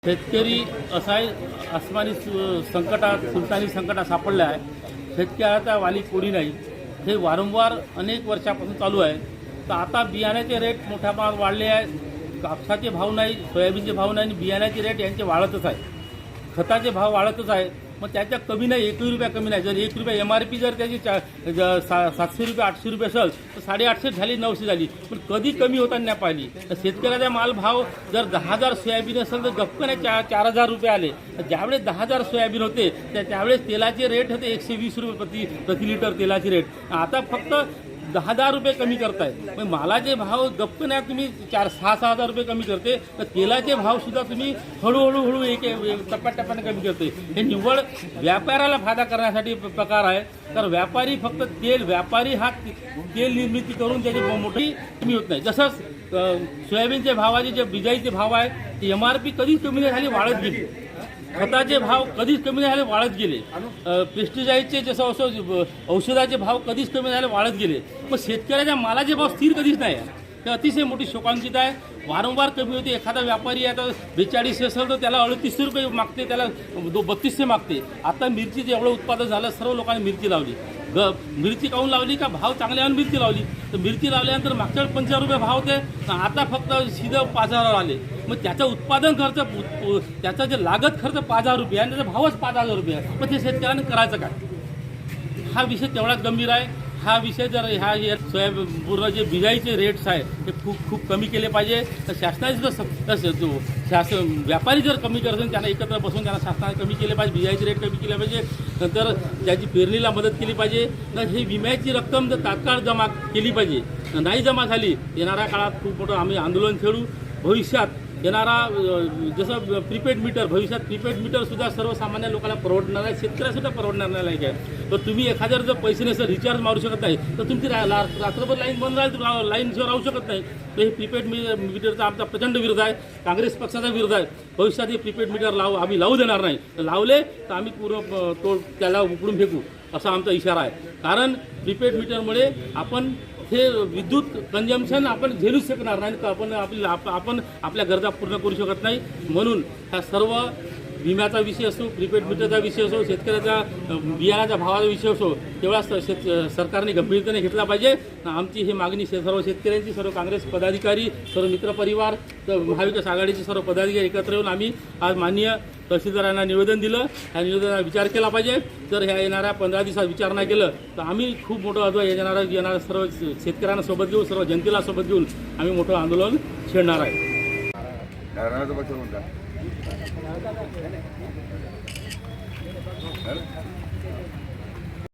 शेतकरी असाय आसमानी संकटात सुलतानी संकटात सापडले आहे. शेतकऱ्याचा वाली कोणी नाही. हे वारंवार अनेक वर्षापासून चालू आहे. तर आता बियाण्याचे रेट मोठ्या प्रमाणात वाढले आहे. कापसाचे भाव नाही, सोयाबीनचे भाव नाही, बियाण्याचे रेट यांचे वाढतच आहे. खताचे भाव वाढतच आहे. मग त्याच्या कमी नाही, 1 रुपया कमी नाही. जर 1 रुपया MRP जर त्याची 700 रुपये 800 रुपये असेल तर 850 झाली, 900 झाली. पण कधी कमी होताना नाही पाहिली. तर शेतकऱ्याचा माल भाव जर 10,000 सोयाबीन असेल तर गप्पने 4,000 रुपये आले. ज्यावेळेस 10,000 सोयाबीन होते त्यावेळेस तेलाचे रेट होते 120 रुपये प्रति लिटर तेलाची रेट. आता फक्त 10,000 रुपये कमी करताय. मग मालाचे भाव गप्पने तुम्ही 6,000 रुपये कमी करते. तर तेलाचे भाव सुद्धा तुम्ही हळूहळू एक टप्प्याटप्प्याने कमी करते. हे निव्वळ व्यापाऱ्याला फायदा करण्यासाठी प्रकार आहे. तर व्यापारी फक्त व्यापारी हा तेल निर्मिती करून त्याची मोठी कमी होत नाही. जसंच सोयाबीनच्या भावाचे जे बिजाईचे भाव आहे ते MRP कधीच कमी नाही झाली, वाढत गेली. खताचे भाव कधीच कमी नाही झाले, वाढत गेले. पेस्टिसाईडचे जसं औषधाचे भाव कधीच कमी झाले, वाढत गेले. पण शेतकऱ्याच्या मालाचे भाव स्थिर कधीच नाही आहे. ते अतिशय मोठी शोकांकित आहे. वारंवार कमी होते. एखादा व्यापारी आता 42 असेल तर त्याला 38 रुपये मागते, त्याला 3200 मागते. आता मिरचीचं एवढं उत्पादन झालं, सर्व लोकांनी मिरची लावली. मिरची काऊन लावली का भाव चांगल्यावर मिरची लावली. तर मिरची लावल्यानंतर मागच्या 50 रुपये भाव होते, आता फक्त सीधं 5,000 आले. मग त्याचा उत्पादन खर्च, त्याचा जे लागत खर्च 5,000 रुपये आणि त्याचा भावच 5,000 रुपये आहे. मग ते शेतकऱ्यांनी करायचं काय? हा विषय तेवढाच गंभीर आहे. हा विषय जर सोयाबीन पूर्ण जे बिजाईचे रेट्स आहे ते खूप कमी केले पाहिजे. तर शासनाचे शासन व्यापारी जर कमी करत असेल त्यांना एकत्र बसून त्यांना शासनाने कमी केले पाहिजे. बिजाईचे रेट कमी केले पाहिजे. नंतर त्याची पेरणीला मदत केली पाहिजे. तर हे विम्याची रक्कम जर तात्काळ जमा केली पाहिजे. नाही जमा झाली येणाऱ्या काळात खूप मोठं आम्ही आंदोलन छेडू. भविष्यात येणारा जसं प्रीपेड मीटर, भविष्यात प्रीपेड मीटरसुद्धा सर्वसामान्य लोकांना परवडणार आहे, शेतकऱ्यासुद्धा परवडणार नाही आहे. तर तुम्ही एखाद्यावर जर पैसे नसेल, रिचार्ज मारू शकत नाही तर तुमची रात्रभर लाईन बंद राहील, लाईनशिवाय राहू शकत नाही. तर हे प्रीपेड मीटरचा आमचा प्रचंड विरोध आहे. काँग्रेस पक्षाचा विरोध आहे. भविष्यात हे प्रीपेड मीटर आम्ही लावू देणार नाही. लावले तर आम्ही पूर्ण त्याला उपडून फेकू असा आमचा इशारा आहे. कारण प्रीपेड मीटरमुळे आपण हे विद्युत कन्झम्पशन आपण झेलूच शकणार नाही. आपण आपल्या गरजा पूर्ण करू शकत नाही. म्हणून हा सर्व विम्याचा विषय असो, प्रीपेड मीटरचा विषय असो, शेतकऱ्याचा बियाण्याच्या भावाचा विषय असो, तेवढा सरकारने गंभीरतेने घेतला पाहिजे. आमची ही मागणी सर्व शेतकऱ्यांची, सर्व काँग्रेस पदाधिकारी, सर्व मित्रपरिवार, महाविकास आघाडीचे सर्व पदाधिकारी एकत्र येऊन आम्ही आज माननीय तहसीलदारांना निवेदन दिलं. ह्या निवेदनाचा विचार केला पाहिजे. जर ह्या येणाऱ्या 15 दिवसात विचार नाही केलं तर आम्ही खूप मोठं येणाऱ्या सर्व शेतकऱ्यांना सोबत घेऊन, सर्व जनतेला सोबत घेऊन आम्ही मोठं आंदोलन छेडणार आहे. Gracias.